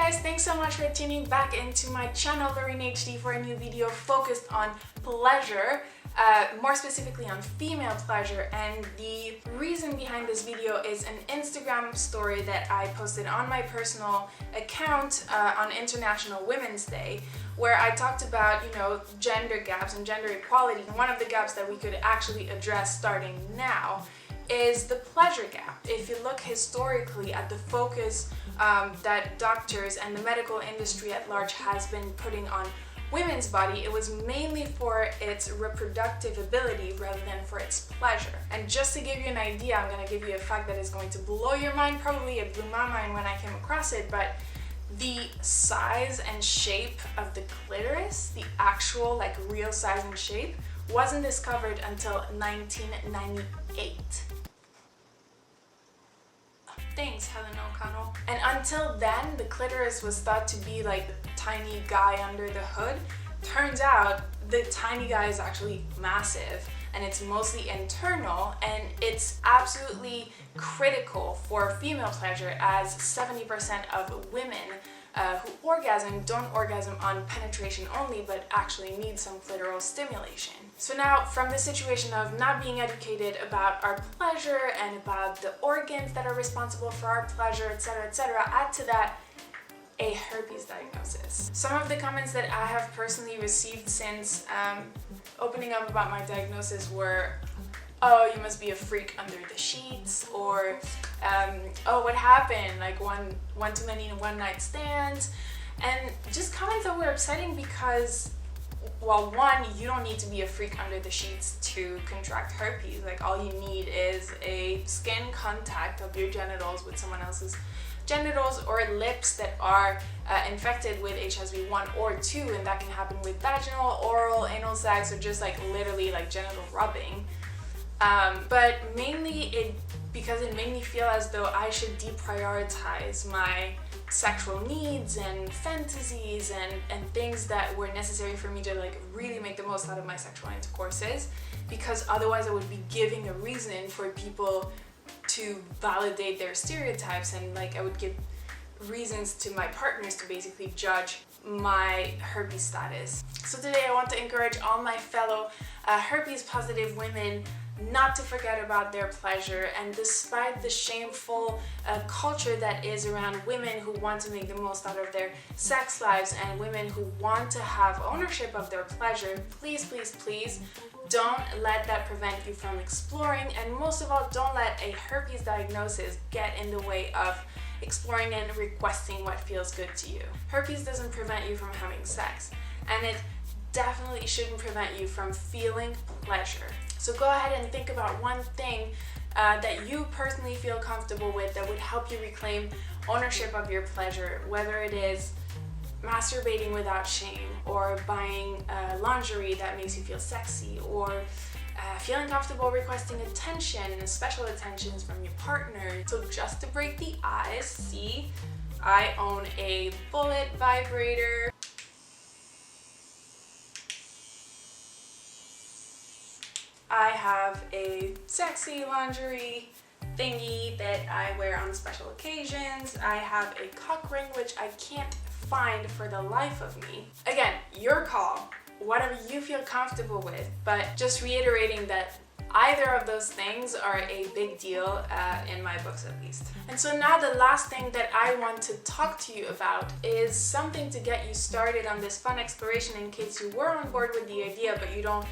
guys, thanks so much for tuning back into my channel, Lorraine HD, for a new video focused on pleasure, more specifically on female pleasure. And the reason behind this video is an Instagram story that I posted on my personal account on International Women's Day, where I talked about, gender gaps and gender equality. And one of the gaps that we could actually address starting now is the pleasure gap. If you look historically at the focus that doctors and the medical industry at large has been putting on women's body, it was mainly for its reproductive ability rather than for its pleasure. And just to give you an idea, I'm going to give you a fact that is going to blow your mind. Probably it blew my mind when I came across it, but the size and shape of the clitoris, the actual real size and shape, wasn't discovered until 1998. Thanks, Helen O'Connell. And until then, the clitoris was thought to be like the tiny guy under the hood. Turns out the tiny guy is actually massive, and it's mostly internal, and it's absolutely critical for female pleasure, as 70% of women who orgasm don't orgasm on penetration only, but actually need some clitoral stimulation. So now, from the situation of not being educated about our pleasure and about the organs that are responsible for our pleasure, etc., add to that a herpes diagnosis. Some of the comments that I have personally received since opening up about my diagnosis were, "Oh, you must be a freak under the sheets," or "Oh, what happened? Like one too many one-night stands," and just comments that were upsetting because, well, one, you don't need to be a freak under the sheets to contract herpes. Like, all you need is a skin contact of your genitals with someone else's genitals, or lips that are infected with HSV1 or 2, and that can happen with vaginal, oral, anal sex, or just literally genital rubbing. But mainly because it made me feel as though I should deprioritize my sexual needs and fantasies and things that were necessary for me to really make the most out of my sexual intercourses, because otherwise I would be giving a reason for people to validate their stereotypes, and I would give reasons to my partners to basically judge my herpes status. So today I want to encourage all my fellow herpes positive women not to forget about their pleasure, and despite the shameful culture that is around women who want to make the most out of their sex lives and women who want to have ownership of their pleasure, please, please, please don't let that prevent you from exploring, and most of all, don't let a herpes diagnosis get in the way of exploring and requesting what feels good to you. Herpes doesn't prevent you from having sex, and it definitely shouldn't prevent you from feeling pleasure. So go ahead and think about one thing that you personally feel comfortable with that would help you reclaim ownership of your pleasure, whether it is masturbating without shame, or buying lingerie that makes you feel sexy, or feeling comfortable requesting attention and special attentions from your partner. So just to break the ice, see, I own a bullet vibrator. I have a sexy lingerie thingy that I wear on special occasions. I have a cock ring, which I can't find for the life of me. Again, your call, whatever you feel comfortable with, but just reiterating that either of those things are a big deal in my books, at least. And so now the last thing that I want to talk to you about is something to get you started on this fun exploration in case you were on board with the idea but you don't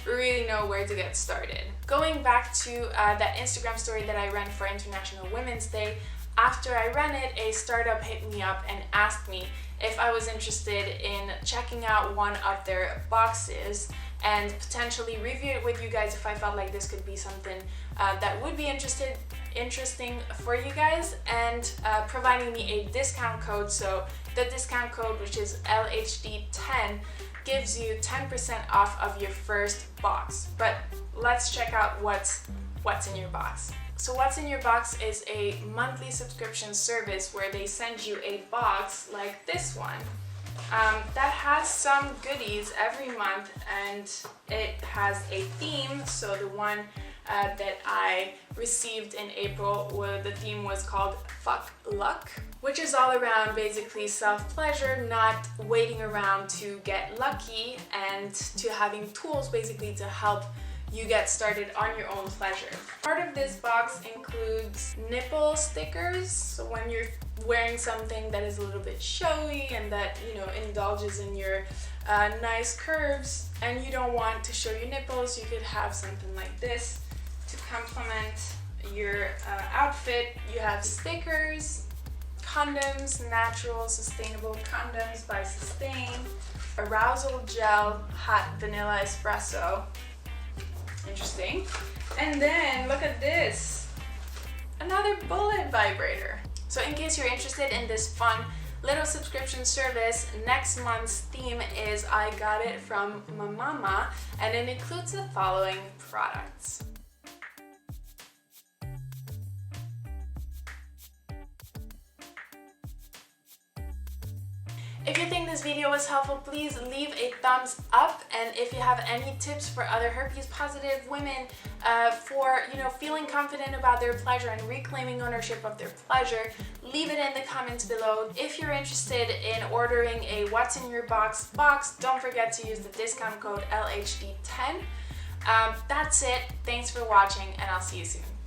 really know where to get started. Going back to that Instagram story that I ran for International Women's Day, after I ran it, a startup hit me up and asked me if I was interested in checking out one of their boxes and potentially review it with you guys if I felt like this could be something that would be interesting for you guys, and providing me a discount code. So the discount code, which is LHD10, gives you 10% off of your first box. But let's check out what's in your box. So what's in your box is a monthly subscription service where they send you a box like this one that has some goodies every month, and it has a theme. So the one that I received in April, the theme was called Fuck Luck. which is all around basically self-pleasure, not waiting around to get lucky, and to having tools basically to help you get started on your own pleasure. Part of this box includes nipple stickers, so when you're wearing something that is a little bit showy and that, you know, indulges in your nice curves and you don't want to show your nipples, you could have something like this to complement your outfit. You have stickers, condoms, natural sustainable condoms by Sustain, arousal gel, hot vanilla espresso. Interesting. And then look at this, another bullet vibrator. So in case you're interested in this fun little subscription service, next month's theme is I got it from my mama, and it includes the following products. If you think this video was helpful, please leave a thumbs up, and if you have any tips for other herpes positive women for, you know, feeling confident about their pleasure and reclaiming ownership of their pleasure, leave it in the comments below. If you're interested in ordering a What's in Your Box, don't forget to use the discount code LHD10. That's it. Thanks for watching, and I'll see you soon.